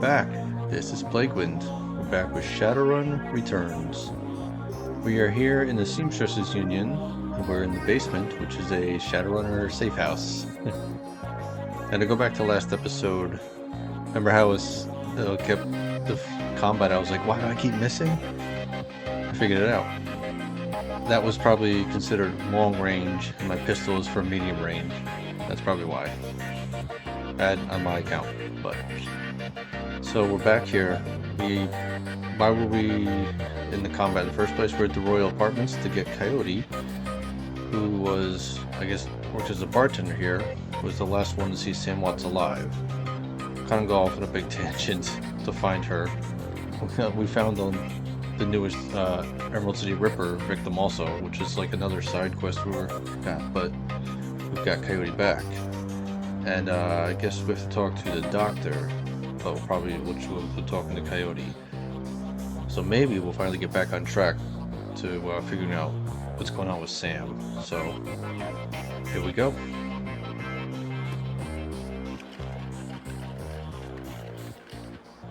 back. This is Plaguewind. We're back with Shadowrun Returns. We are here in the Seamstresses Union, and we're in the basement, which is a Shadowrunner safe house. And to go back to last episode, remember how it was kept the combat? I was like, why do I keep missing? I figured it out. That was probably considered long range, and my pistol is for medium range. That's probably why. Bad on my account, but. So we're back here. Why were we in the combat in the first place? We're at the Royal Apartments to get Coyote, who was, I guess, worked as a bartender here, was the last one to see Sam Watts alive. Kind of go off on a big tangent to find her. We found the newest Emerald City Ripper victim also, which is like another side quest we got, but we've got Coyote back. And I guess we have to talk to the doctor. Oh, probably which we'll be talking to Coyote. So maybe we'll finally get back on track to figuring out what's going on with Sam. So here we go.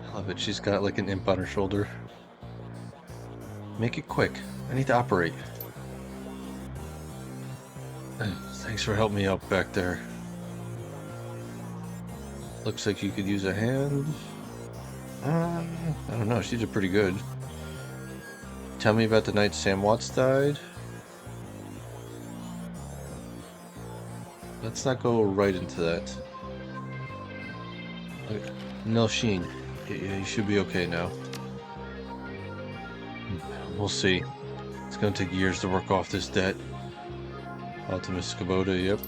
I love it. She's got like an imp on her shoulder. Make it quick. I need to operate. Thanks for helping me out back there. Looks like you could use a hand. I don't know, she did pretty good. Tell me about the night Sam Watts died. Let's not go right into that. Nelsheen, you should be okay now. We'll see. It's gonna take years to work off this debt. Optimus Kubota, yep.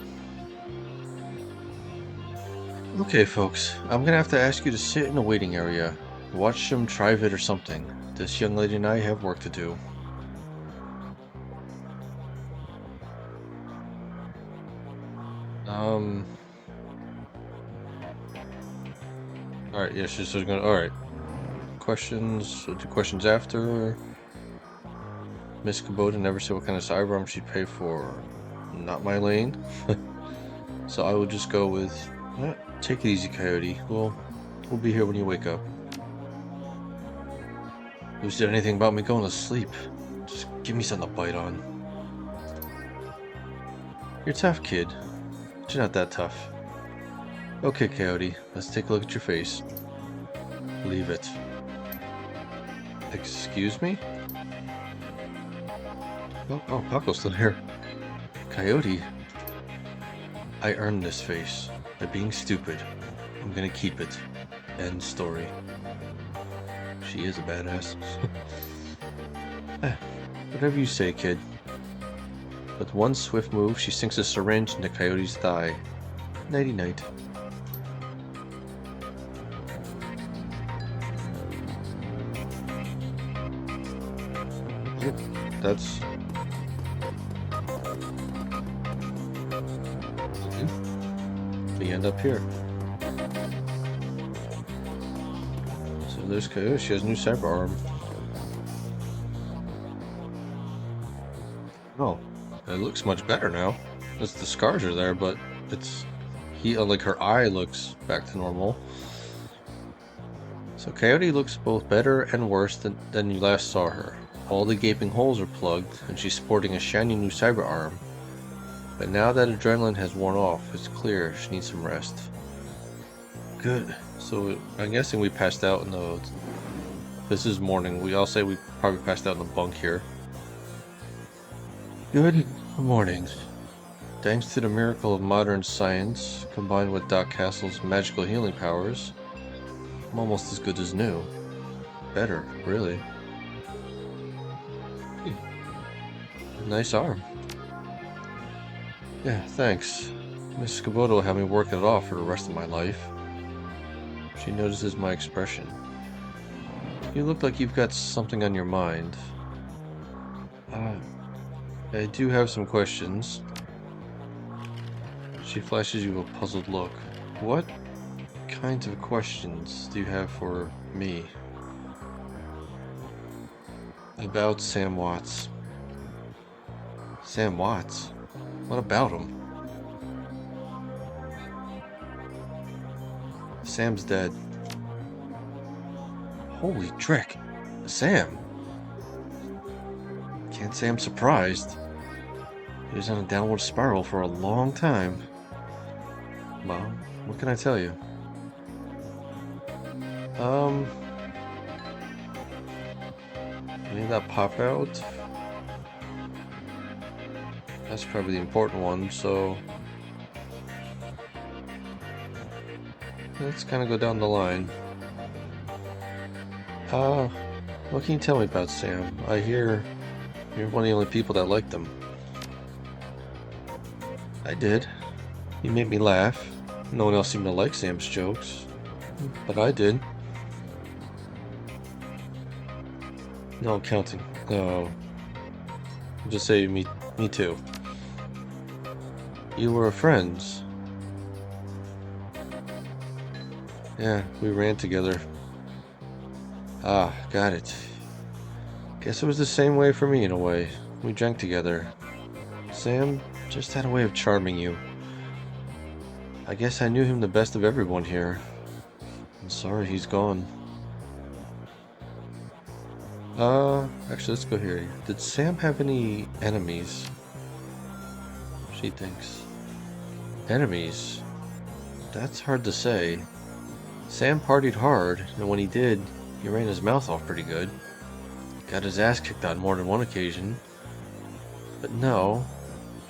Okay, folks, I'm gonna have to ask you to sit in the waiting area. Watch some Trivid or something. This young lady and I have work to do. Alright, yeah, she's just gonna. Alright. Questions? We'll do questions after. Miss Kubota never said what kind of cyberarm she'd pay for. Not my lane. So I will just go with. Take it easy, Coyote. We'll be here when you wake up. Who said anything about me going to sleep? Just give me something to bite on. You're tough, kid. But you're not that tough. Okay, Coyote. Let's take a look at your face. Leave it. Excuse me? Oh, Paco's still here. Coyote. I earned this face. By being stupid. I'm gonna keep it. End story. She is a badass. Whatever you say, kid. With one swift move, she sinks a syringe into Coyote's thigh. Nighty-night. Yep, that's... We end up here. So there's Coyote. She has a new cyber arm. Oh, it looks much better now. Just the scars are there, but it's like her eye looks back to normal. So Coyote looks both better and worse than you last saw her. All the gaping holes are plugged, and she's sporting a shiny new cyber arm. But now that adrenaline has worn off, it's clear she needs some rest. Good. So I'm guessing we passed out in the... This is morning. I'll say we probably passed out in the bunk here. Good morning. Thanks to the miracle of modern science, combined with Doc Castle's magical healing powers, I'm almost as good as new. Better, really. Nice arm. Yeah, thanks. Miss Kubota will have me working it off for the rest of my life. She notices my expression. You look like you've got something on your mind. I do have some questions. She flashes you a puzzled look. What kinds of questions do you have for me? About Sam Watts. Sam Watts? What about him? Sam's dead. Holy trick! Sam! Can't say I'm surprised. He was on a downward spiral for a long time. Well, what can I tell you? Any of that pop out? That's probably the important one, so let's kind of go down the line. What can you tell me about Sam? I hear you're one of the only people that liked him. I did. He made me laugh. No one else seemed to like Sam's jokes, but I did. No counting. No. Just say me too. You were friends. Yeah, we ran together. Ah, got it. Guess it was the same way for me in a way. We drank together. Sam just had a way of charming you. I guess I knew him the best of everyone here. I'm sorry he's gone. Actually, let's go here. Did Sam have any enemies? She thinks. Enemies? That's hard to say. Sam partied hard, and when he did, he ran his mouth off pretty good. Got his ass kicked on more than one occasion. But no,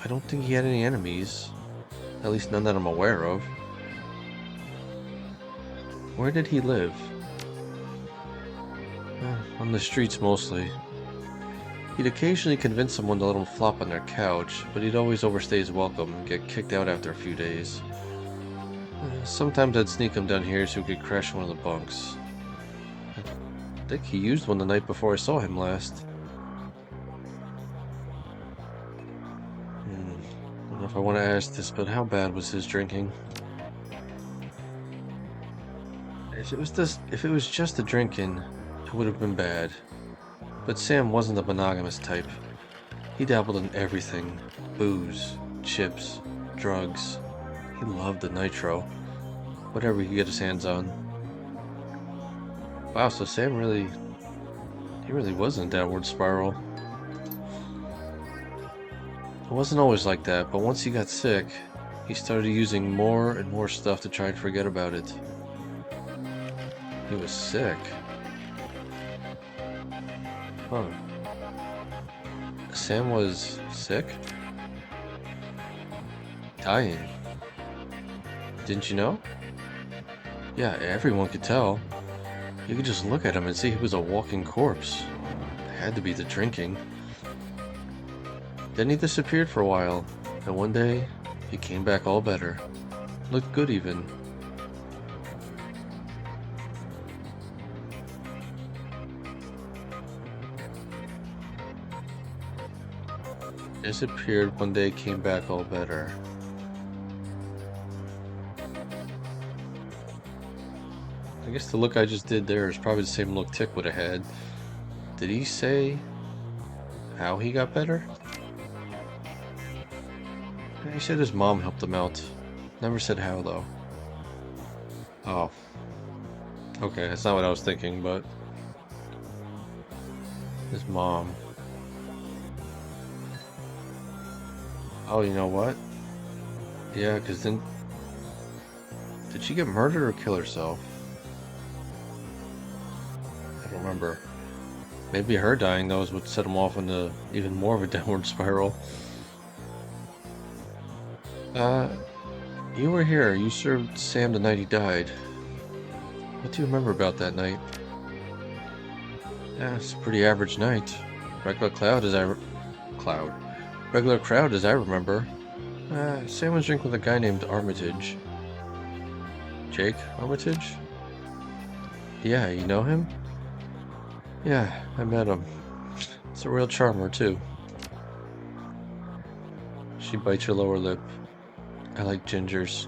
I don't think he had any enemies. At least none that I'm aware of. Where did he live? On the streets mostly. He'd occasionally convince someone to let him flop on their couch, but he'd always overstay his welcome and get kicked out after a few days. Sometimes I'd sneak him down here so he could crash one of the bunks. I think he used one the night before I saw him last. I don't know if I want to ask this, but how bad was his drinking? If it was just the drinking, it would have been bad. But Sam wasn't a monogamous type. He dabbled in everything. Booze, chips, drugs. He loved the nitro. Whatever he could get his hands on. Wow, so Sam really was in a downward spiral. It wasn't always like that, but once he got sick, he started using more and more stuff to try and forget about it. He was sick. Huh. Sam was sick? Dying. Didn't you know? Yeah, everyone could tell. You could just look at him and see he was a walking corpse. It had to be the drinking. Then he disappeared for a while, and one day, he came back all better. Looked good even. Disappeared one day, came back all better. I guess the look I just did there is probably the same look Tick would have had. Did he say how he got better? He said his mom helped him out. Never said how though. Oh. Okay, that's not what I was thinking, but his mom. Oh, you know what? Yeah, because then... Did she get murdered or kill herself? I don't remember. Maybe her dying, though, is what set him off into even more of a downward spiral. You were here. You served Sam the night he died. What do you remember about that night? Yeah, it's a pretty average night. Regular crowd as I remember. Sam was drinking with a guy named Armitage. Jake Armitage? Yeah, you know him? Yeah, I met him. He's a real charmer, too. She bites her lower lip. I like gingers.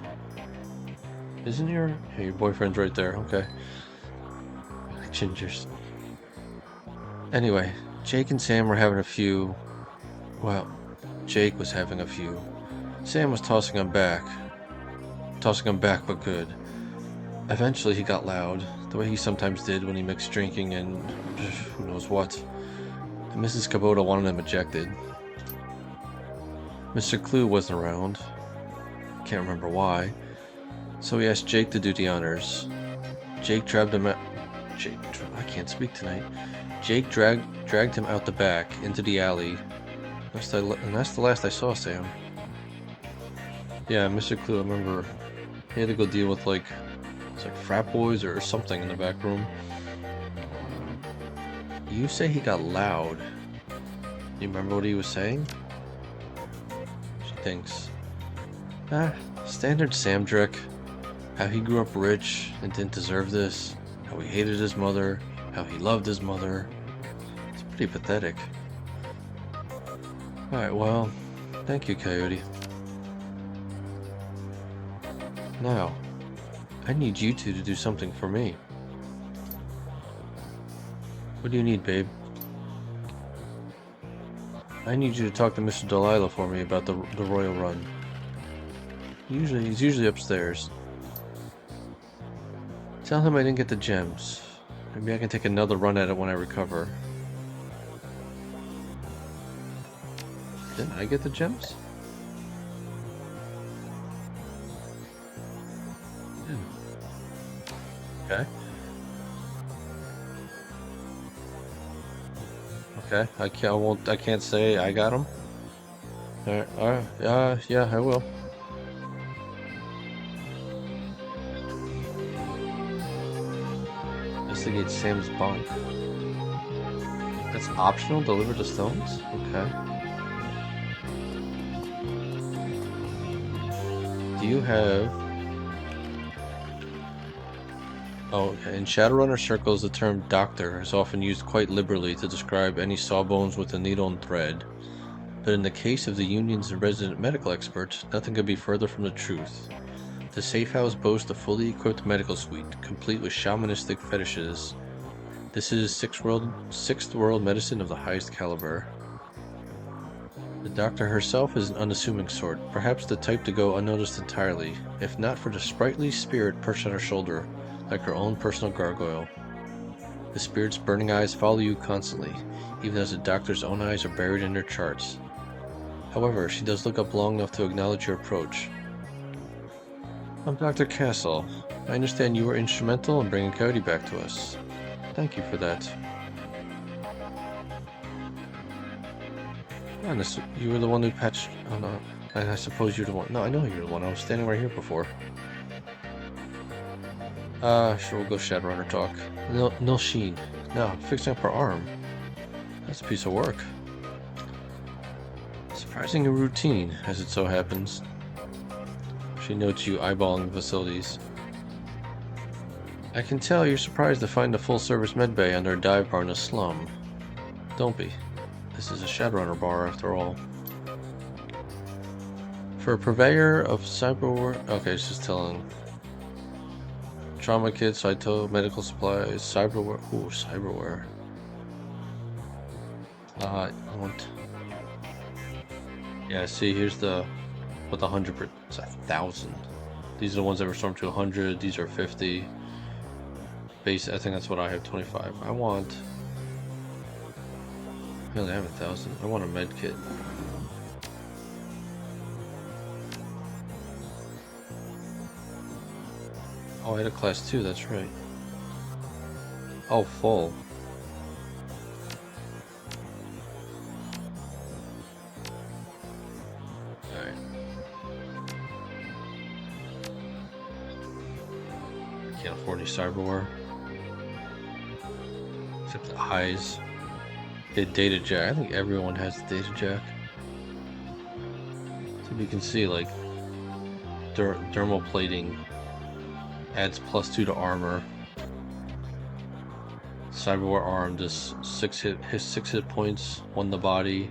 Isn't your... Hey, your boyfriend's right there, okay. I like gingers. Anyway, Jake and Sam were having a few... Well, Jake was having a few. Sam was tossing him back. Tossing him back, but good. Eventually he got loud. the way he sometimes did when he mixed drinking and who knows what. And Mrs. Kubota wanted him ejected. Mr. Clue wasn't around. Can't remember why. So he asked Jake to do the honors. Jake dragged him out. I can't speak tonight. Jake dragged him out the back into the alley. And that's the last I saw Sam. Yeah, Mr. Clue, I remember he had to go deal with it's like frat boys or something in the back room. You say he got loud. You remember what he was saying? She thinks. Standard Sam Drek. How he grew up rich and didn't deserve this. How he hated his mother. How he loved his mother. It's pretty pathetic. Alright, well, thank you, Coyote. Now, I need you two to do something for me. What do you need, babe? I need you to talk to Mr. Delilah for me about the Royal Run. He's usually upstairs. Tell him I didn't get the gems. Maybe I can take another run at it when I recover. Didn't I get the gems? Okay. Okay. I can't say I got them. Alright. Yeah, I will. Investigate Sam's bunk. That's optional. Deliver the stones. Okay. Do you have... Oh, okay. In Shadowrunner circles, the term doctor is often used quite liberally to describe any sawbones with a needle and thread. But in the case of the Union's resident medical experts, nothing could be further from the truth. The safe house boasts a fully equipped medical suite, complete with shamanistic fetishes. This is sixth world medicine of the highest caliber. The doctor herself is an unassuming sort, perhaps the type to go unnoticed entirely, if not for the sprightly spirit perched on her shoulder, like her own personal gargoyle. The spirit's burning eyes follow you constantly, even as the doctor's own eyes are buried in her charts. However, she does look up long enough to acknowledge your approach. I'm Dr. Castle. I understand you were instrumental in bringing Coyote back to us. Thank you for that. Honest, you were the one who patched... Oh no, I suppose you're the one. No, I know you're the one. I was standing right here before. Sure, we'll go Shadowrunner talk. No Sheen. No, fixing up her arm. That's a piece of work. Surprising and routine, as it so happens. She notes you eyeballing the facilities. I can tell you're surprised to find a full-service medbay under a dive bar in a slum. Don't be. This is a Shadowrunner bar, after all. For a purveyor of cyberware... Okay, it's just telling... Trauma kits, Saito, medical supplies, cyberware... Ooh, cyberware. I want... Yeah, see, here's the... With 100%... It's 1,000. These are the ones that were stormed to 100, these are 50. Base, I think that's what I have, 25. I want... I only have 1,000. I want a med kit. Oh, I had a class 2, that's right. Oh, full. Alright. Can't afford any cyberware. Except the eyes. The data jack. I think everyone has the data jack. So you can see, like, dermal plating adds +2 to armor. Cyberware arm does 6 hit points, 1 the body.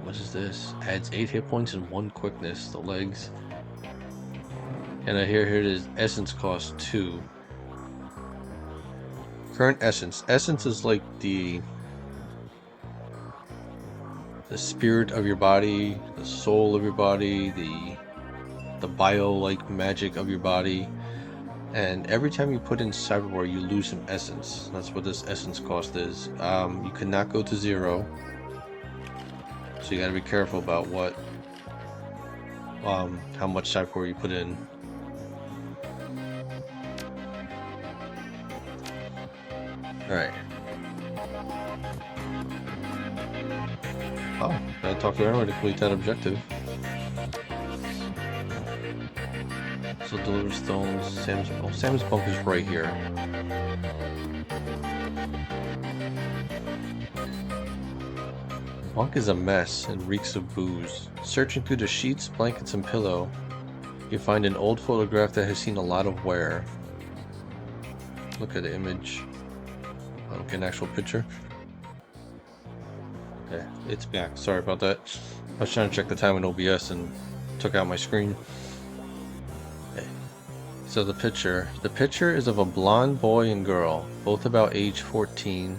What is this? Adds 8 hit points and 1 quickness. The legs. And I hear here it is essence cost 2. Current essence. Essence is like the spirit of your body, the soul of your body, the bio-like magic of your body. And every time you put in cyberware, you lose some essence. That's what this essence cost is. You cannot go to 0. So you gotta be careful about what, how much cyberware you put in. Alright. Oh, gotta talk to everyone to complete that objective. So deliver stones. Sam's bunk is right here. The bunk is a mess and reeks of booze. Searching through the sheets, blankets, and pillow, you find an old photograph that has seen a lot of wear. Look at the image. Okay, an actual picture. Okay, it's back. Sorry about that. I was trying to check the time in OBS and took out my screen. Okay. So the picture is of a blonde boy and girl, both about age 14,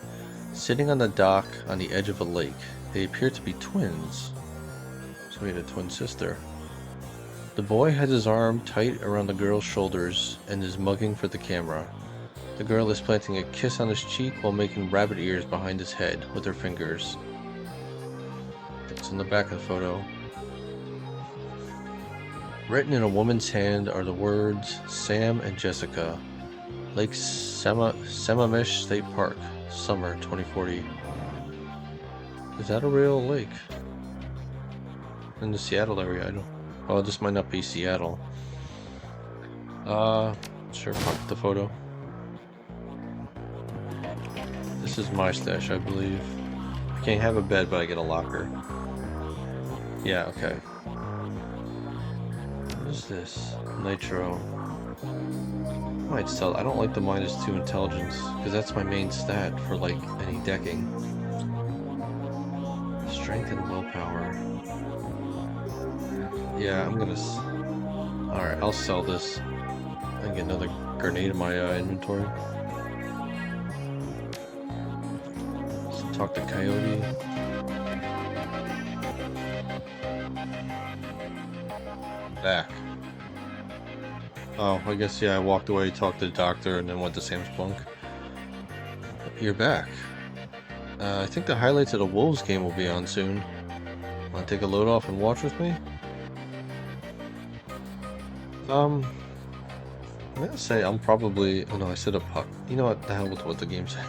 sitting on the dock on the edge of a lake. They appear to be twins. So we had a twin sister. The boy has his arm tight around the girl's shoulders and is mugging for the camera. The girl is planting a kiss on his cheek while making rabbit ears behind his head with her fingers. It's in the back of the photo. Written in a woman's hand are the words Sam and Jessica, Lake Sammamish State Park, summer 2040. Is that a real lake? In the Seattle area, I don't. Oh, this might not be Seattle. Sure, pocket the photo. This is my stash, I believe. I can't have a bed, but I get a locker. Yeah, okay. What is this? Nitro. I might sell. I don't like the -2 intelligence, because that's my main stat for, like, any decking. Strength and willpower. Yeah, I'm gonna... Alright, I'll sell this. I can get another grenade in my inventory. So talk to Coyote. Back. Oh, I guess, yeah, I walked away, talked to the doctor, and then went to Sam's bunk. You're back. I think the highlights of the Wolves game will be on soon. Wanna take a load off and watch with me? I'm gonna say I'm probably... Oh no, I said a puck. You know what? The hell with what the game said.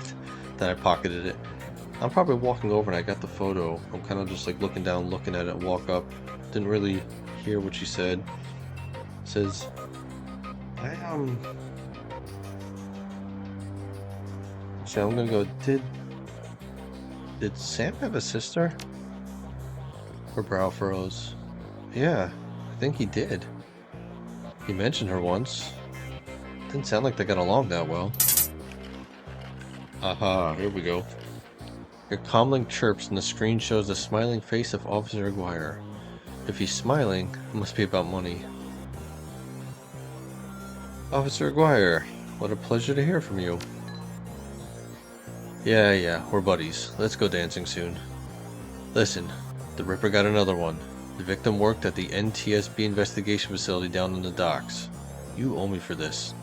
That I pocketed it. I'm probably walking over and I got the photo. I'm kind of just like looking down, looking at it, walk up. Didn't really hear what she said. It says... So I'm gonna go, did Sam have a sister? Her brow furrows. Yeah, I think he did. He mentioned her once. Didn't sound like they got along that well. Aha, here we go. Your comlink chirps and the screen shows the smiling face of Officer Aguirre. If he's smiling, it must be about money. Officer Aguirre, what a pleasure to hear from you. Yeah, we're buddies. Let's go dancing soon. Listen, the Ripper got another one. The victim worked at the NTSB investigation facility down in the docks. You owe me for this.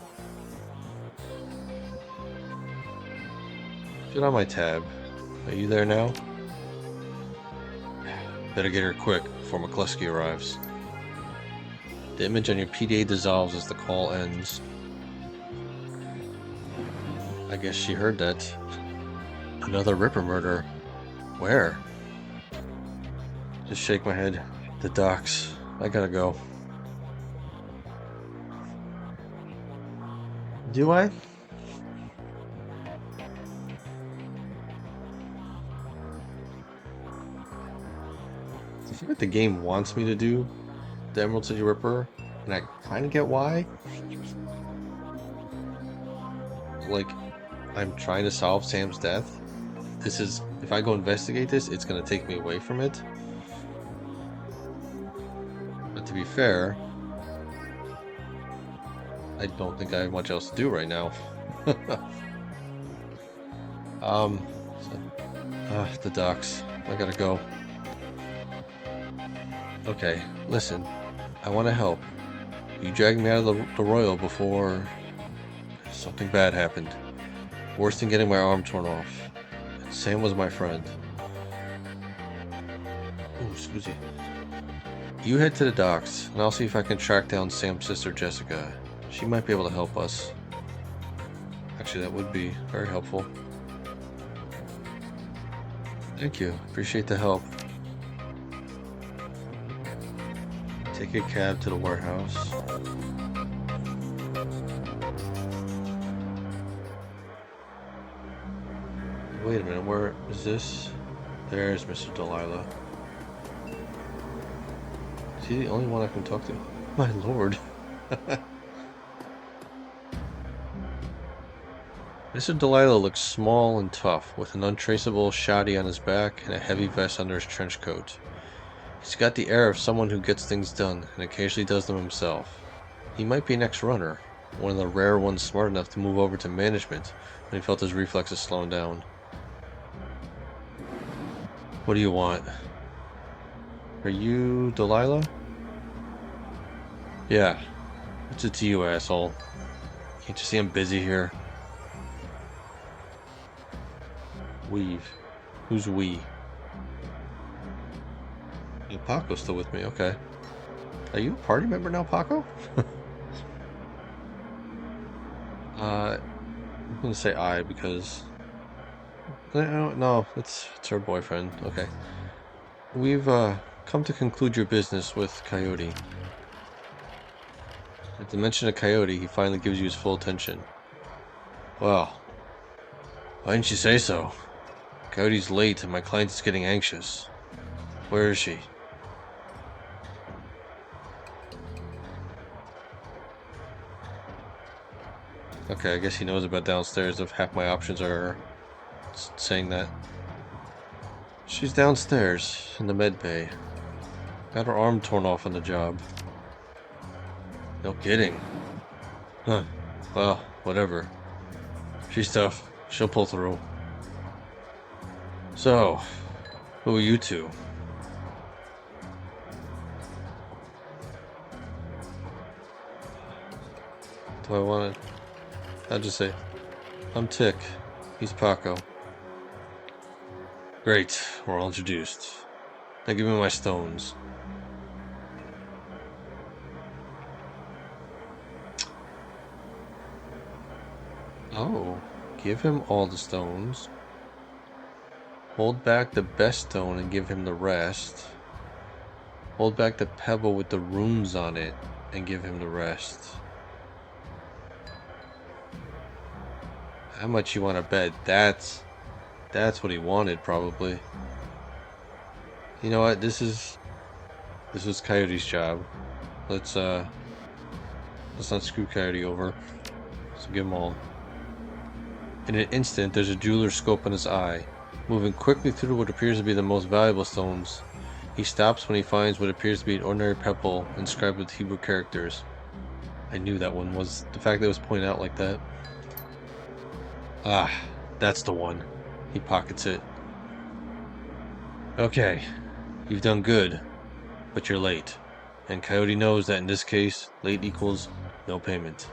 Get on my tab. Are you there now? Better get here quick before McCluskey arrives. The image on your PDA dissolves as the call ends. I guess she heard that. Another Ripper murder. Where? Just shake my head. The docks. I gotta go. Do I? I feel like the game wants me to do the Emerald City Ripper, and I kind of get why. Like, I'm trying to solve Sam's death. This is, if I go investigate this, it's gonna take me away from it. But to be fair, I don't think I have much else to do right now. The docks. I gotta go. Okay, listen. I want to help. You dragged me out of the Royal before Something bad happened. Worse than getting my arm torn off. And Sam was my friend. Oh, excuse me. You head to the docks, and I'll see if I can track down Sam's sister Jessica. She might be able to help us. Actually, that would be very helpful. Thank you. Appreciate the help. Take a cab to the warehouse. Wait a minute, where is this? There's Mr. Delilah. Is he the only one I can talk to? My lord. Mr. Delilah looks small and tough, with an untraceable shoddy on his back and a heavy vest under his trench coat. He's got the air of someone who gets things done, and occasionally does them himself. He might be an ex-runner, one of the rare ones smart enough to move over to management when he felt his reflexes slowing down. What do you want? Are you Delilah? Yeah. What's it to you, asshole? Can't you see I'm busy here? Weave. Who's we? Yeah, Paco's still with me, okay. Are you a party member now, Paco? I'm gonna say I because... No, it's her boyfriend, okay. We've, come to conclude your business with Coyote. At the mention of Coyote, he finally gives you his full attention. Well, why didn't you say so? Coyote's late and my client is getting anxious. Where is she? Okay, I guess he knows about downstairs if half my options are saying that. She's downstairs in the med bay. Got her arm torn off on the job. No kidding. Huh. Well, whatever. She's tough. She'll pull through. So, who are you two? Do I want to... I'll just say, I'm Tick. He's Paco. Great, we're all introduced. Now give me my stones. Oh, give him all the stones. Hold back the best stone and give him the rest. Hold back the pebble with the runes on it and give him the rest. How much you want to bet? That's what he wanted, probably. You know what? This is Coyote's job. Let's not screw Coyote over. So give him all. In an instant, there's a jeweler's scope in his eye. Moving quickly through what appears to be the most valuable stones, he stops when he finds what appears to be an ordinary pebble inscribed with Hebrew characters. I knew that one was the fact that it was pointed out like that. Ah, that's the one. He pockets it. Okay, you've done good, but you're late. And Coyote knows that in this case, late equals no payment.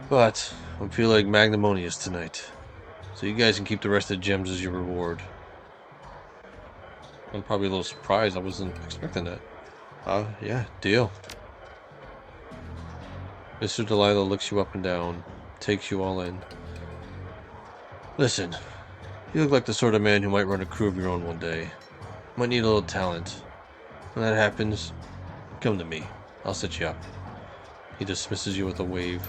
But I'm feeling magnanimous tonight, so you guys can keep the rest of the gems as your reward. I'm probably a little surprised. I wasn't expecting that. Yeah, deal. Mr. Delilah looks you up and down, takes you all in. Listen, you look like the sort of man who might run a crew of your own one day. Might need a little talent. When that happens, come to me. I'll set you up. He dismisses you with a wave.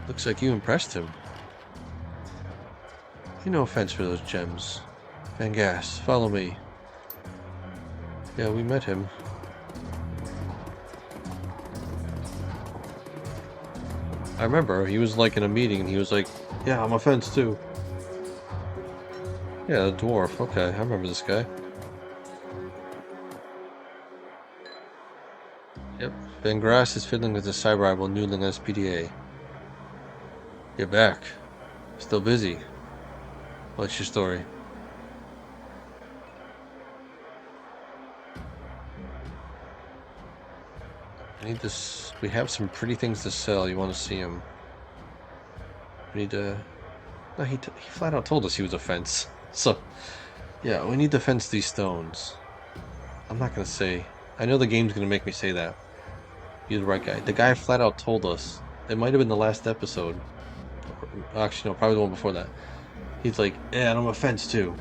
Looks like you impressed him. No offense for those gems. Van Gas, follow me. Yeah, we met him. I remember, he was like in a meeting and he was like, yeah, I'm a fence too. Yeah, the dwarf. Okay, I remember this guy. Yep. Van Grass is fiddling with the cyber rival noodling on his PDA. You're back. Still busy. What's your story? I need this. We have some pretty things to sell. You want to see them? We need to. No, he flat out told us he was a fence. So, yeah, we need to fence these stones. I'm not gonna say. I know the game's gonna make me say that. You're the right guy. The guy flat out told us. It might have been the last episode. Actually, no, probably the one before that. He's like, yeah, and I'm a fence too.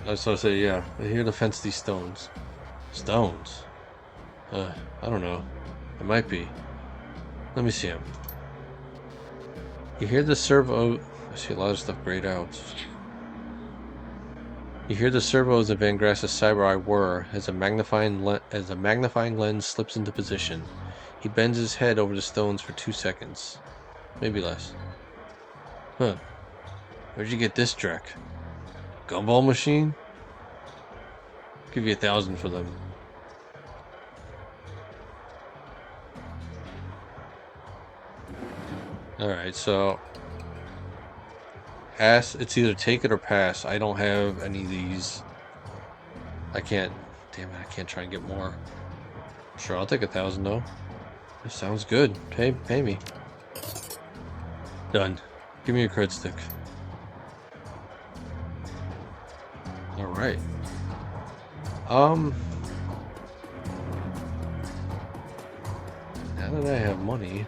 I was gonna say, yeah, we're here to fence these stones. Stones? I don't know. It might be. Let me see him. You hear the servo... I see a lot of stuff grayed out. You hear the servos of Van Grass's cyber eye whir as a magnifying lens slips into position. He bends his head over the stones for 2 seconds. Maybe less. Huh. Where'd you get this Drek? Gumball machine? Give you 1,000 for them. Alright, so... Pass. It's either take it or pass. I don't have any of these. I can't... Damn it, I can't try and get more. Sure, I'll take 1,000 though. This sounds good. Pay me. Done. Give me a cred stick. Alright. Now that I have money...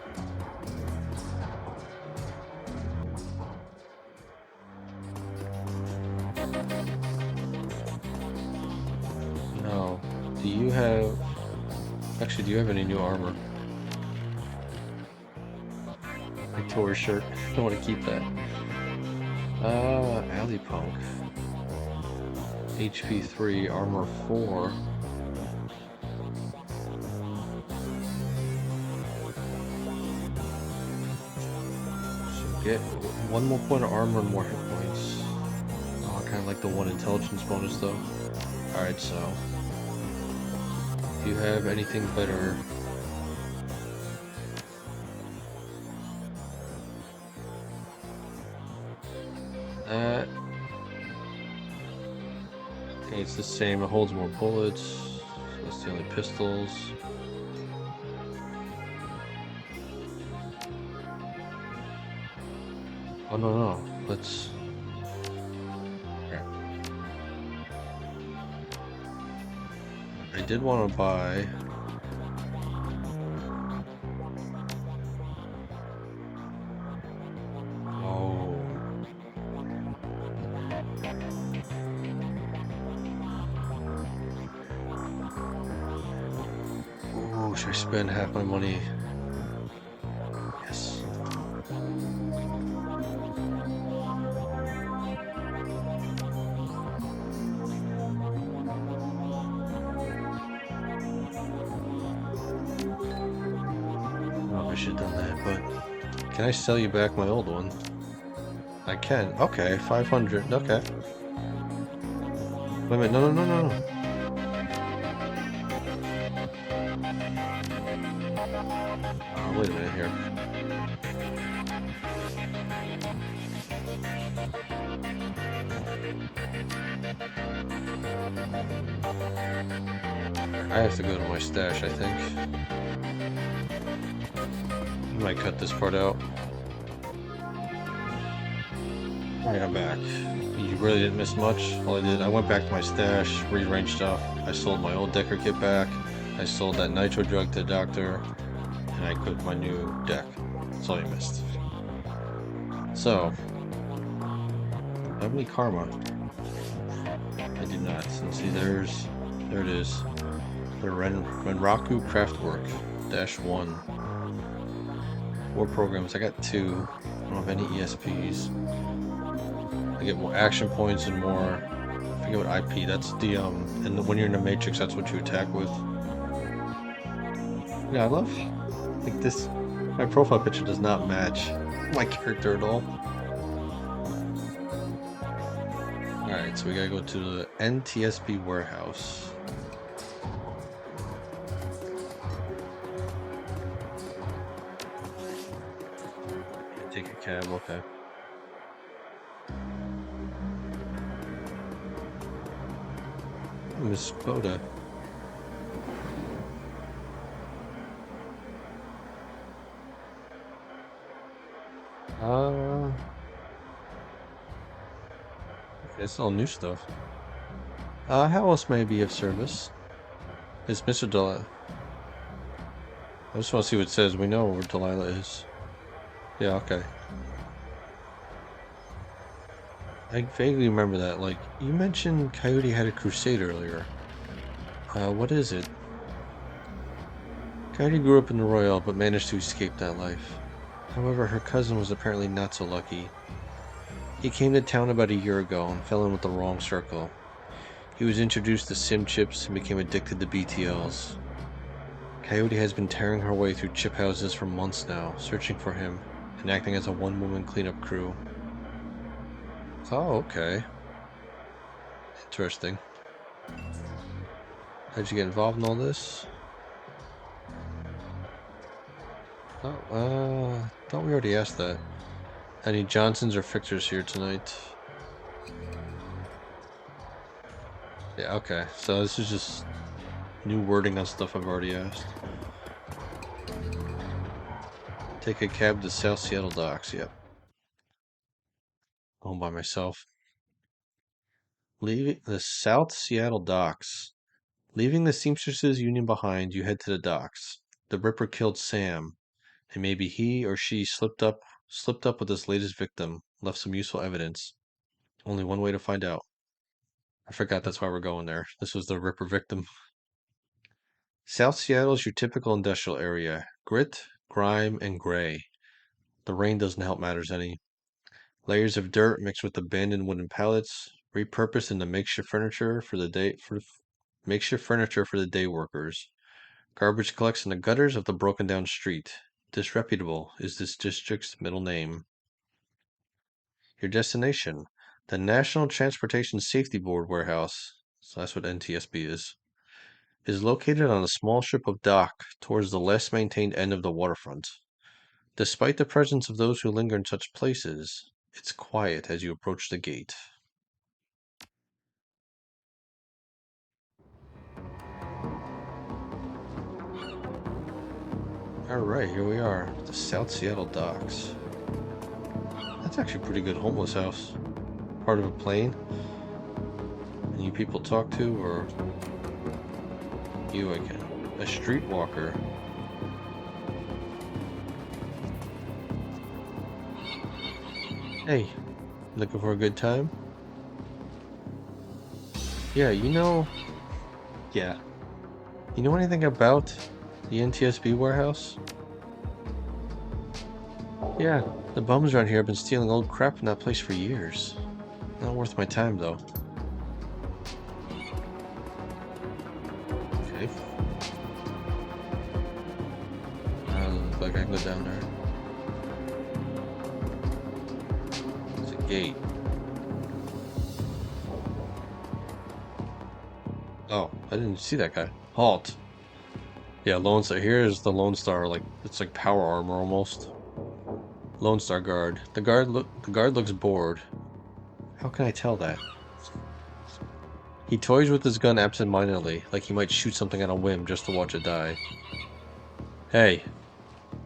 No. Do you have... Actually, do you have any new armor? My tour shirt. I want to keep that. Alley Punk. HP 3, armor 4. So get 1 more point of armor and more hit points. Oh, I kind of like the 1 intelligence bonus though. Alright, so... Do you have anything better? Okay, it's the same. It holds more bullets. So that's the only pistols. Oh no. Let's... Okay. I did want to buy... Oh. Ooh, should I spend half my money? Yes. I should have done that, but can I sell you back my old one? I can. Okay, 500. Okay. Wait a minute. No. Oh, wait a minute here. I have to go to my stash, I think. I might cut this part out. Alright, I'm back. You really didn't miss much. All I did, I went back to my stash, rearranged stuff. I sold my old Decker kit back. I sold that nitro drug to the doctor. And I equipped my new deck. That's all you missed. So, do I have any karma? I do not. And see, there it is. The Renraku Craftwork -1. 4 programs. I got 2. I don't have any ESPs. I get more action points and more. I forget what IP. That's the and when you're in the Matrix, that's what you attack with. Yeah, I love. Like this. My profile picture does not match my character at all. All right, so we gotta go to the NTSB warehouse. Take a cab, okay. Miss Boda. It's all new stuff. How else may I be of service? It's Mr. Delilah. I just want to see what it says. We know where Delilah is. Yeah, okay. I vaguely remember that. Like, you mentioned Coyote had a crusade earlier. What is it? Coyote grew up in the Royale, but managed to escape that life. However, her cousin was apparently not so lucky. He came to town about a year ago and fell in with the wrong circle. He was introduced to sim chips and became addicted to BTLs. Coyote has been tearing her way through chip houses for months now, searching for him and acting as a one-woman cleanup crew. Oh, okay. Interesting. How'd you get involved in all this? Oh, thought we already asked that. Any Johnsons or Fixers here tonight? Yeah, okay. So this is just new wording on stuff I've already asked. Take a cab to South Seattle Docks. Yep. Home by myself. Leaving the South Seattle Docks. Leaving the Seamstresses Union behind, you head to the docks. The Ripper killed Sam, and maybe he or she slipped up with his latest victim, left some useful evidence. Only one way to find out. I forgot that's why we're going there. This was the Ripper victim. South Seattle is your typical industrial area. Grit, grime, and gray. The rain doesn't help matters any. Layers of dirt mixed with abandoned wooden pallets, repurposed into makeshift furniture for the day workers. Garbage collects in the gutters of the broken down street. Disreputable is this district's middle name. Your destination, the National Transportation Safety Board warehouse, so that's what NTSB is located on a small strip of dock towards the less maintained end of the waterfront. Despite the presence of those who linger in such places, it's quiet as you approach the gate. Alright, here we are, the South Seattle Docks. That's actually a pretty good homeless house. Part of a plane? Any people talk to, or you again? A streetwalker. Hey, looking for a good time? Yeah, yeah. You know anything about the NTSB warehouse? Yeah, the bums around here have been stealing old crap from that place for years. Not worth my time, though. Okay. Looks like I can go down there. There's a gate. Oh, I didn't see that guy. Halt. Yeah, Lone Star. Here's the Lone Star. Like, it's like power armor almost. Lone Star guard. The guard looks bored. How can I tell that? He toys with his gun absent-mindedly, like he might shoot something on a whim just to watch it die. Hey,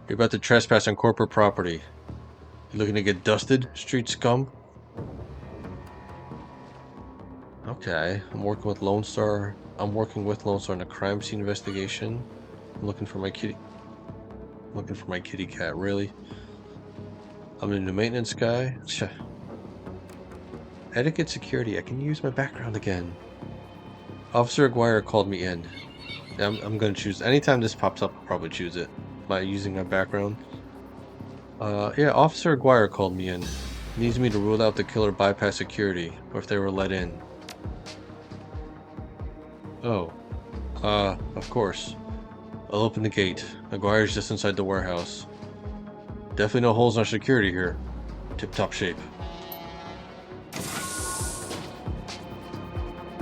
you're about to trespass on corporate property. You looking to get dusted, street scum? Okay, I'm working with Lone Star in a crime scene investigation. I'm looking for my kitty cat, really? I'm the new maintenance guy. Etiquette security, I can use my background again. Officer Aguirre called me in. Yeah, I'm gonna choose. Anytime this pops up, I'll probably choose it by using my background. Yeah, Officer Aguirre called me in. He needs me to rule out the killer bypass security, or if they were let in. Oh. Of course. I'll open the gate. Aguirre's just inside the warehouse. Definitely no holes in our security here. Tip-top shape.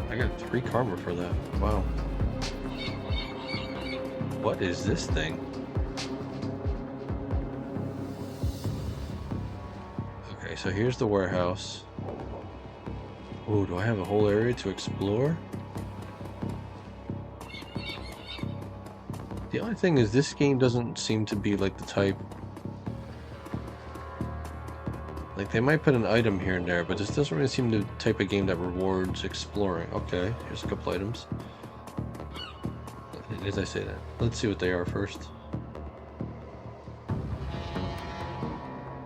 I got 3 karma for that. Wow. What is this thing? Okay, so here's the warehouse. Oh, do I have a whole area to explore? The only thing is this game doesn't seem to be like the type... Like, they might put an item here and there, but this doesn't really seem the type of game that rewards exploring. Okay, here's a couple items. As I say that, let's see what they are first.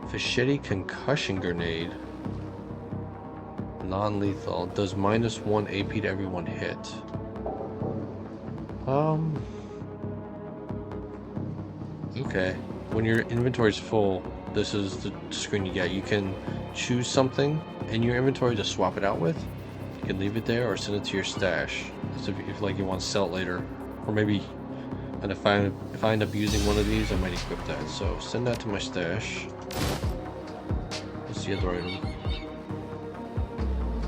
Fischetti concussion grenade. Non-lethal. Does -1 AP to everyone hit. Okay. When your inventory's full, this is the screen you get. You can choose something in your inventory to swap it out with. You can leave it there or send it to your stash. So if like you want to sell it later, or maybe, and if I end up using one of these, I might equip that. So send that to my stash. What's the other item?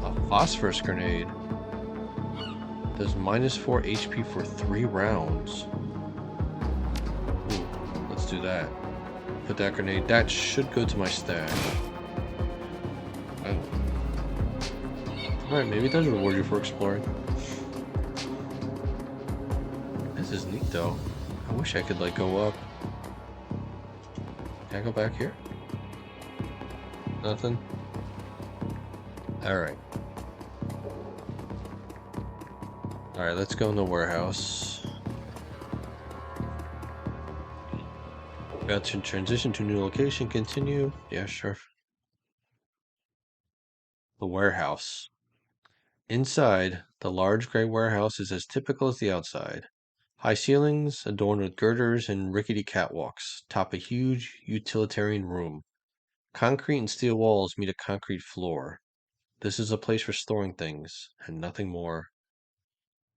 A phosphorus grenade. Does -4 HP for 3 rounds. Ooh, let's do that. Put that grenade. That should go to my stash. Alright, maybe it does reward you for exploring. This is neat though. I wish I could like go up. Can I go back here? Nothing? Alright. Alright, let's go in the warehouse. About to transition to a new location. Continue. Yeah, sure. The warehouse. Inside, the large gray warehouse is as typical as the outside. High ceilings, adorned with girders and rickety catwalks, top a huge utilitarian room. Concrete and steel walls meet a concrete floor. This is a place for storing things, and nothing more.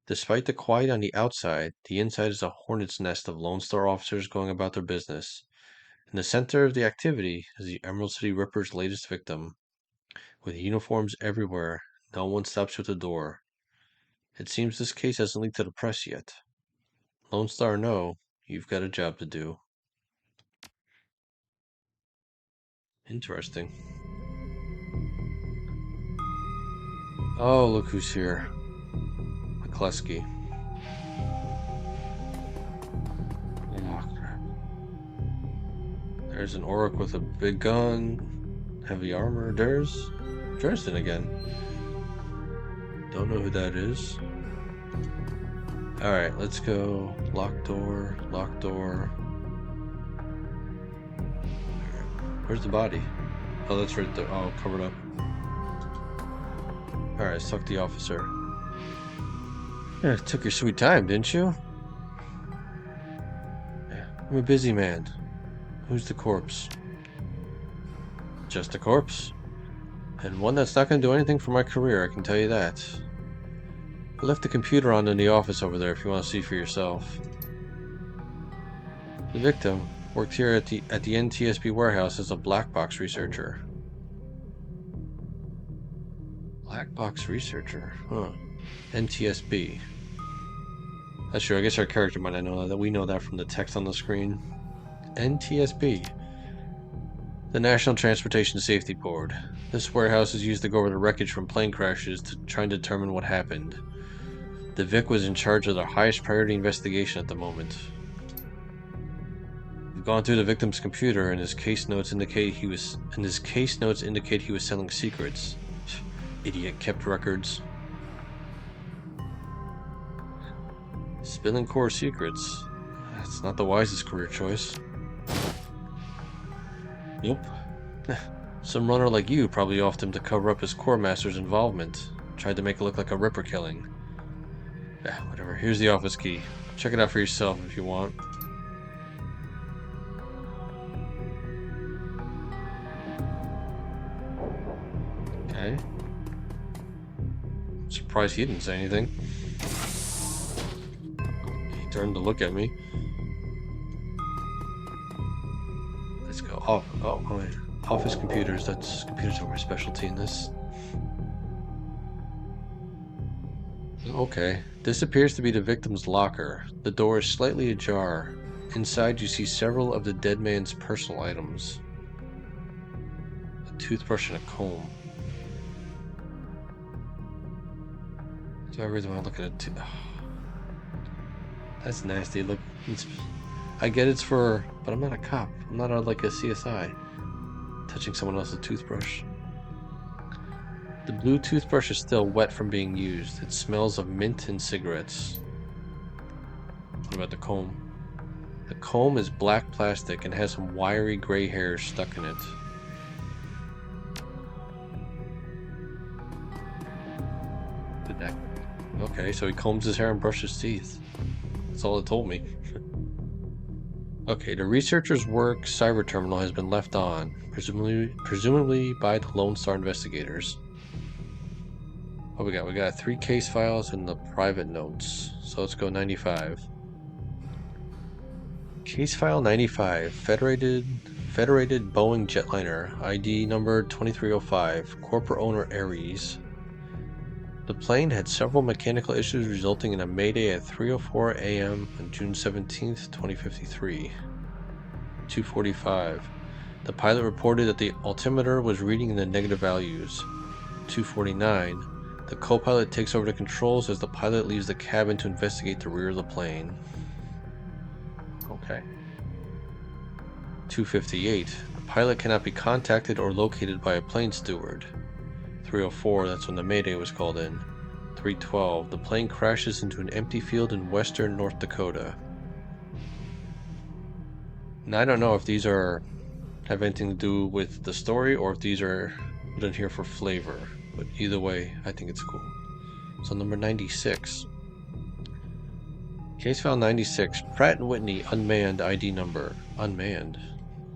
Despite the quiet on the outside, the inside is a hornet's nest of Lone Star officers going about their business. In the center of the activity is the Emerald City Ripper's latest victim. With uniforms everywhere, no one stops you at the door. It seems this case hasn't leaked to the press yet. Lone Star, no, you've got a job to do. Interesting. Oh, look who's here. McCluskey. Oh, crap. There's an orc with a big gun, heavy armor. There's Dresden again. Don't know who that is. Alright, let's go. Locked door, locked door. Where's the body? Oh, that's right there. Oh, covered up. Alright, suck the officer. Yeah, took your sweet time, didn't you? Yeah, I'm a busy man. Who's the corpse? Just a corpse. And one that's not going to do anything for my career, I can tell you that. I left the computer on in the office over there if you want to see for yourself. The victim worked here at the NTSB warehouse as a black box researcher. Black box researcher? Huh. NTSB. That's true, I guess our character might not know that. We know that from the text on the screen. NTSB. The National Transportation Safety Board. This warehouse is used to go over the wreckage from plane crashes to try and determine what happened. The Vic was in charge of the highest priority investigation at the moment. We've gone through the victim's computer, and his case notes indicate he was selling secrets. Idiot kept records. Spilling core secrets. That's not the wisest career choice. Nope. Some runner like you probably offed him to cover up his core master's involvement. Tried to make it look like a Ripper killing. Whatever. Here's the office key. Check it out for yourself if you want. Okay. I'm surprised he didn't say anything. He turned to look at me. Let's go. Office computers. Computers are my specialty in this. Okay. This appears to be the victim's locker. The door is slightly ajar. Inside you see several of the dead man's personal items. A toothbrush and a comb. Do I really want to look at it? That's nasty. Look, I get it's for, but I'm not a cop. I'm not like a CSI. Touching someone else's toothbrush. The blue toothbrush is still wet from being used. It smells of mint and cigarettes. What about the comb? The comb is black plastic and has some wiry gray hairs stuck in it. Okay, so he combs his hair and brushes teeth. That's all it told me. Okay, the researcher's work cyber terminal has been left on, presumably by the Lone Star investigators. What we got? We got 3 case files and the private notes. So let's go 95. Case file 95, Federated Boeing jetliner, ID number 2305, corporate owner Ares. The plane had several mechanical issues resulting in a mayday at 3:04 a.m. on June 17, 2053. 2:45. The pilot reported that the altimeter was reading in the negative values. 2:49. The co-pilot takes over the controls as the pilot leaves the cabin to investigate the rear of the plane. Okay. 2:58. The pilot cannot be contacted or located by a plane steward. 3:04, that's when the mayday was called in. 3:12, the plane crashes into an empty field in western North Dakota. Now I don't know if these have anything to do with the story or if these are put in here for flavor, but either way, I think it's cool. So number 96. Case file 96, Pratt & Whitney unmanned ID number, unmanned.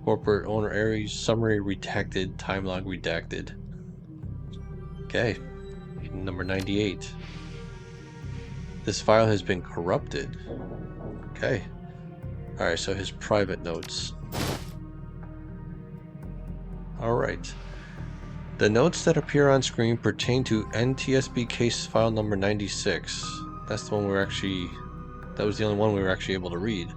Corporate owner Ares, summary redacted, time log redacted. Okay, number 98. This file has been corrupted. Okay. Alright, so his private notes. Alright. The notes that appear on screen pertain to NTSB case file number 96. That's the one that was the only one we were actually able to read.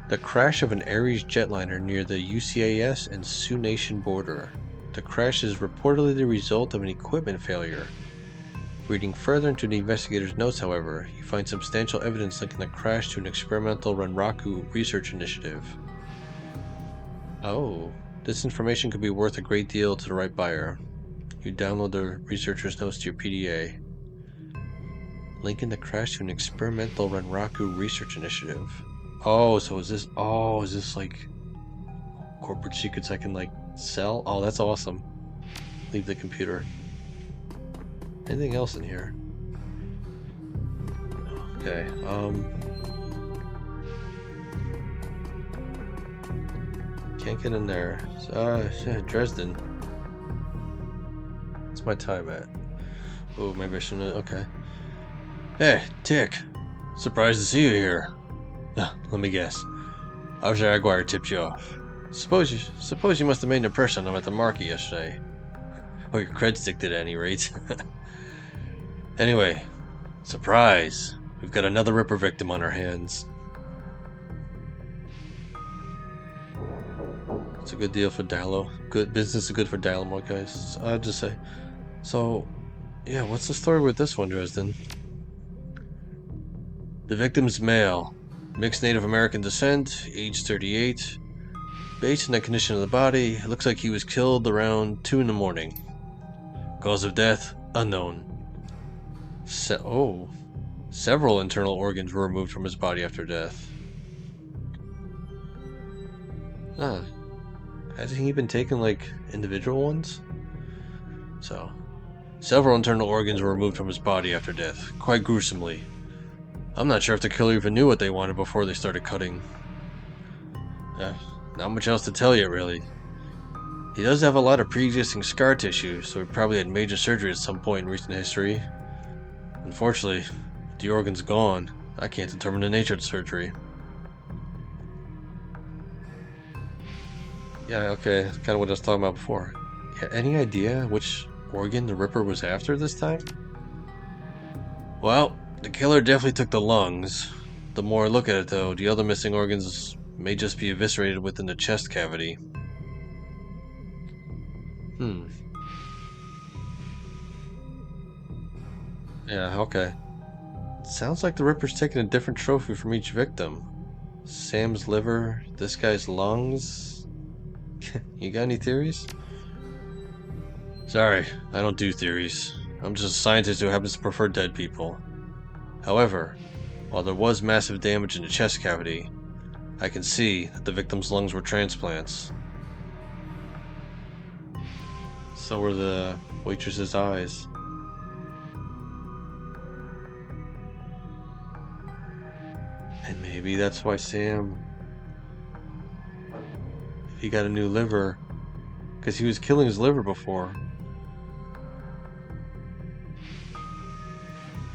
The crash of an Ares jetliner near the UCAS and Sioux Nation border. The crash is reportedly the result of an equipment failure. Reading further into the investigator's notes, however, you find substantial evidence linking the crash to an experimental Renraku research initiative. Oh, this information could be worth a great deal to the right buyer. You download the researcher's notes to your PDA. Linking the crash to an experimental Renraku research initiative. Oh, so is this like corporate secrets I can like sell? Oh, that's awesome. Leave the computer. Anything else in here? Okay, can't get in there. Dresden. What's my time at? Oh, maybe I shouldn't. Okay. Hey, Tick. Surprised to see you here. Let me guess. Officer Aguirre tipped you off. Suppose you must have made an impression on him at the market yesterday. Or your cred stick did at any rate. Anyway, surprise. We've got another Ripper victim on our hands. It's a good deal for Dialo. Good business is good for Dialo, guys. I'll just say. So, yeah, what's the story with this one, Dresden? The victim's male. Mixed Native American descent, age 38. Based on the condition of the body, it looks like he was killed around 2 in the morning. Cause of death, unknown. Several internal organs were removed from his body after death. Hasn't he been taking, like, individual ones? So, several internal organs were removed from his body after death, quite gruesomely. I'm not sure if the killer even knew what they wanted before they started cutting. Not much else to tell you, really. He does have a lot of pre-existing scar tissue, so he probably had major surgery at some point in recent history. Unfortunately, with the organ's gone, I can't determine the nature of the surgery. Yeah, okay, that's kind of what I was talking about before. Yeah, any idea which organ the Ripper was after this time? Well, the killer definitely took the lungs. The more I look at it, though, the other missing organs may just be eviscerated within the chest cavity. Yeah, okay. Sounds like the Ripper's taking a different trophy from each victim. Sam's liver, this guy's lungs. You got any theories? Sorry, I don't do theories. I'm just a scientist who happens to prefer dead people. However, while there was massive damage in the chest cavity, I can see that the victim's lungs were transplants. So were the waitress's eyes. And maybe that's why Sam... he got a new liver. Because he was killing his liver before.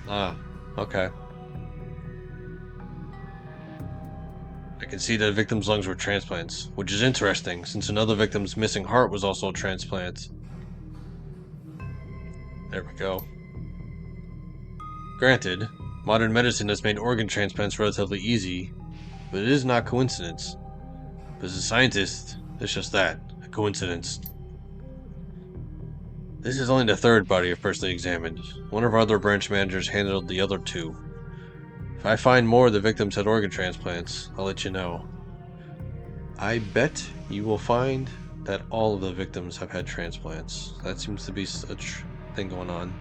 Ah, okay. I can see that the victim's lungs were transplants, which is interesting, since another victim's missing heart was also a transplant. There we go. Granted, modern medicine has made organ transplants relatively easy, but it is not coincidence. But as a scientist, it's just that, a coincidence. This is only the third body I've personally examined. One of our other branch managers handled the other two. If I find more of the victims had organ transplants, I'll let you know. I bet you will find that all of the victims have had transplants. That seems to be such a thing going on.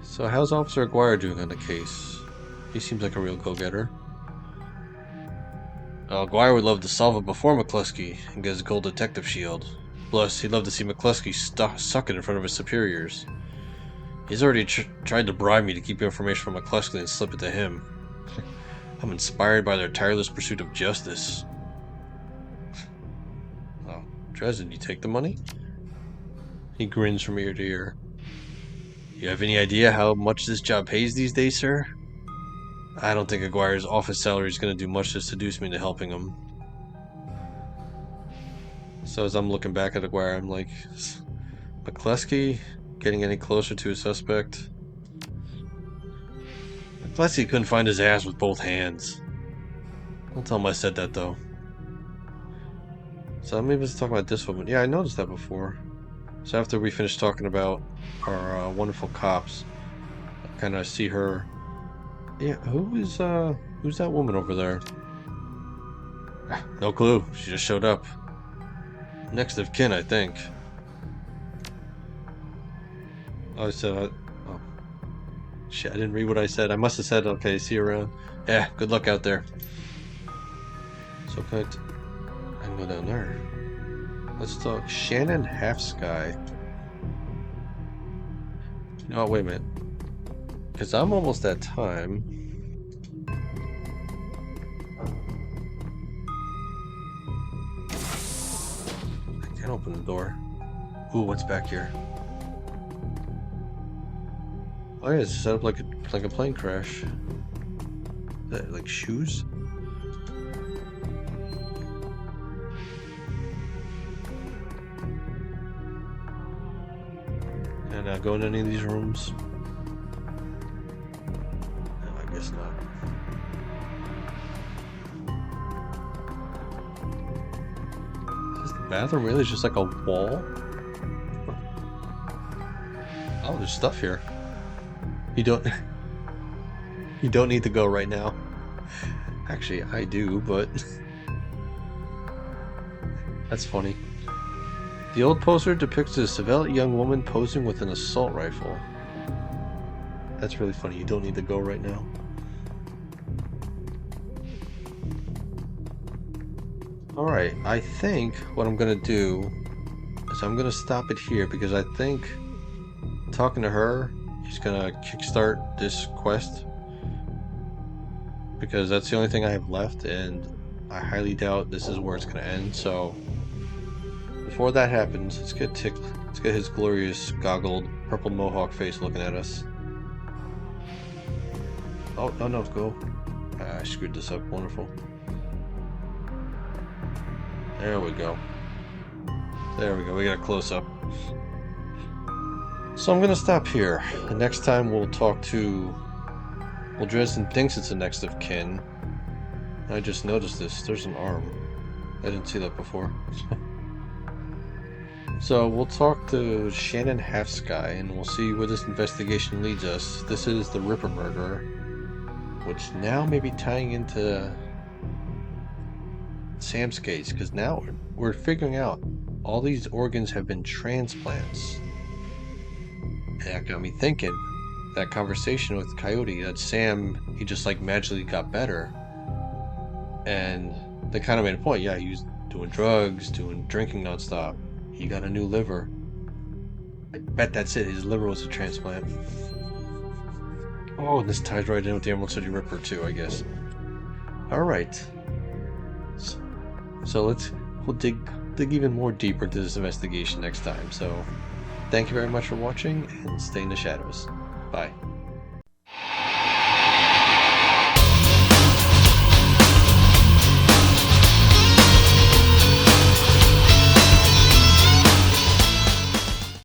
So how's Officer Aguirre doing on the case? He seems like a real go-getter. Aguirre would love to solve it before McCluskey and get his gold detective shield. Plus, he'd love to see McCluskey suck it in front of his superiors. He's already tried to bribe me to keep information from McCluskey and slip it to him. I'm inspired by their tireless pursuit of justice. Oh, Dresden, you take the money? He grins from ear to ear. You have any idea how much this job pays these days, sir? I don't think Aguirre's office salary is going to do much to seduce me into helping him. So as I'm looking back at Aguirre, I'm like, is McCluskey getting any closer to a suspect? McCluskey couldn't find his ass with both hands. Don't tell him I said that, though. So maybe let's talk about this woman. Yeah, I noticed that before. So after we finish talking about our wonderful cops, I kind of see her. Yeah, who's that woman over there? No clue. She just showed up. Next of kin, I think. Oh, I said, oh. Shit, I didn't read what I said. I must have said, okay, see you around. Yeah, good luck out there. So I can go down there. Let's talk Shannon Half-Sky. Oh, wait a minute. Because I'm almost at time. I can't open the door. Ooh, what's back here? Oh yeah, it's set up like a plane crash. Is that like shoes? Can I go in any of these rooms? No, I guess not. Is the bathroom really just like a wall? Oh, there's stuff here. You don't need to go right now. Actually, I do, but that's funny. The old poster depicts a svelte young woman posing with an assault rifle. That's really funny. You don't need to go right now. Alright, I think what I'm gonna do is I'm gonna stop it here because I think talking to her is gonna kickstart this quest. Because that's the only thing I have left, and I highly doubt this is where it's gonna end, so before that happens, let's get his glorious goggled purple mohawk face looking at us. Oh, no, go. I screwed this up. Wonderful. There we go. There we go. We got a close up. So I'm gonna stop here. The next time we'll talk to... Well, Dresden thinks it's a next of kin. I just noticed this. There's an arm. I didn't see that before. So we'll talk to Shannon Halfsky and we'll see where this investigation leads us. This is the Ripper murder, which now may be tying into Sam's case, because now we're figuring out all these organs have been transplants. And that got me thinking, that conversation with Coyote, that Sam, he just like magically got better. And they kind of made a point, yeah, he was doing drugs, drinking nonstop. He got a new liver. I bet that's it, his liver was a transplant. Oh, and this ties right in with the Emerald City Ripper too, I guess. Alright. So we'll dig even more deeper into this investigation next time. So thank you very much for watching and stay in the shadows. Bye.